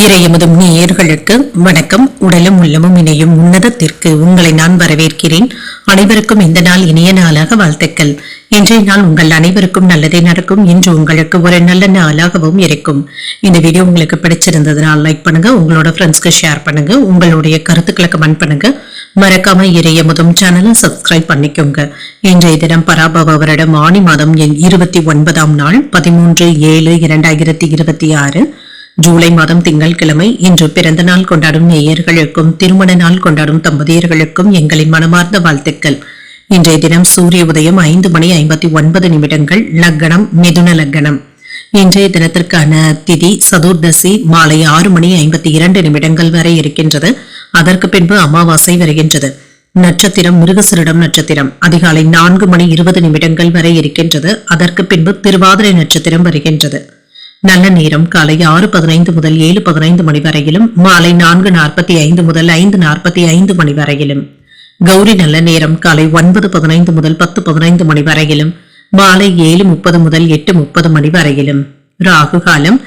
இறையமுதும் நேயர்களுக்கு வணக்கம். உடலும் உள்ளமும் இணையும் உன்னதத்திற்கு உங்களை நான் வரவேற்கிறேன். அனைவருக்கும் இந்த நாள் இனிய நாளாக வாழ்த்துக்கள். இன்றைய நாள் உங்கள் அனைவருக்கும் நல்லதே நடக்கும். இன்று உங்களுக்கு ஒரு நல்ல நாளாகவும் இருக்கும். இந்த வீடியோ உங்களுக்கு பிடிச்சிருந்ததுனால் லைக் பண்ணுங்க, உங்களோட ஃப்ரெண்ட்ஸ்க்கு ஷேர் பண்ணுங்க, உங்களுடைய கருத்துக்களை கமெண்ட் பண்ணுங்க. மறக்காம இறையமுதும் சேனலை சப்ஸ்கிரைப் பண்ணிக்கோங்க. இன்றைய தினம் பராபவ வருடம் ஆனி மாதம் 29ஆம் நாள் 13/7/2026 ஜூலை மாதம் திங்கட்கிழமை. இன்று பிறந்த நாள் கொண்டாடும் நேயர்களுக்கும் திருமண நாள் கொண்டாடும் தம்பதியர்களுக்கும் எங்களின் மனமார்ந்த வாழ்த்துக்கள். இன்றைய தினம் சூரிய உதயம் 5:59 லக்னம் மிதுன லக்னம். இன்றைய தினத்திற்கான திதி சதுர்தசி மாலை 6:52 வரை இருக்கின்றது. அதற்கு பின்பு அமாவாசை வருகின்றது. நட்சத்திரம் மிருகசிரிடம் நட்சத்திரம் அதிகாலை 4:20 வரை இருக்கின்றது. அதற்கு பின்பு திருவாதிரை நட்சத்திரம் வருகின்றது. நல்ல நேரம் காலை 6:15 முதல் 7:15 வரையிலும், மாலை 4:45 முதல் 5:45 வரையிலும். கௌரி நல்ல நேரம் காலை 9:15 முதல் 10:15 வரையிலும், மாலை 7:30 முதல் 8:30 வரையிலும். ராகு காலம்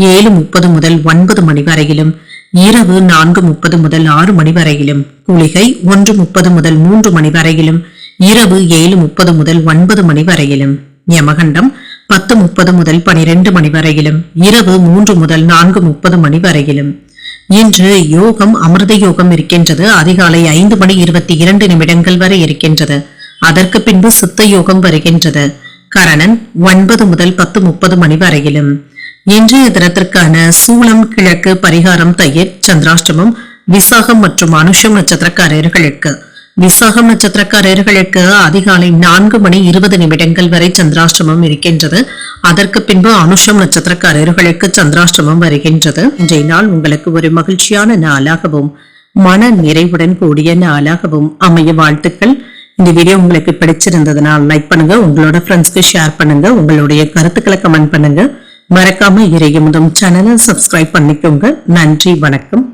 7:30 முதல் 9 வரையிலும், இரவு 4:30 முதல் 6 வரையிலும். குளிகை 1:30 முதல் 3 வரையிலும், இரவு 7:30 முதல் 9 வரையிலும். யமகண்டம் 10:30 முதல் 12 வரையிலும், இரவு 3 முதல் 4:30 வரையிலும். இன்று யோகம் அமிர்த யோகம் இருக்கின்றது. அதிகாலை 5:22 வரை இருக்கின்றது. அதற்கு பின்பு சித்த யோகம் வருகின்றது. கரணன் 9 முதல் 10:30 வரையிலும். இன்றைய தினத்திற்கான சூலம் கிழக்கு, பரிகாரம் தயிர். சந்திராஷ்டமம் விசாகம் மற்றும் அனுஷம் நட்சத்திரக்காரர்களுக்கு. விசாகம் நட்சத்திரக்காரர்களுக்கு அதிகாலை 4:20 வரை சந்திராஷ்டமம் இருக்கின்றது. அதற்கு பின்பு அனுஷம் நட்சத்திரக்காரர்களுக்கு சந்திராஷ்டமம் வருகின்றது. இன்றைய நாள் உங்களுக்கு ஒரு மகிழ்ச்சியான நாளாகவும் மன நிறைவுடன் கூடிய நாளாகவும் அமைய வாழ்த்துக்கள். இந்த வீடியோ உங்களுக்கு பிடிச்சிருந்ததுனால் லைக் பண்ணுங்க, உங்களோட ஃப்ரெண்ட்ஸ்க்கு ஷேர் பண்ணுங்க, உங்களுடைய கருத்துக்களை கமெண்ட் பண்ணுங்க. மறக்காம இறையமுதும் சேனலை சப்ஸ்கிரைப் பண்ணிக்கோங்க. நன்றி, வணக்கம்.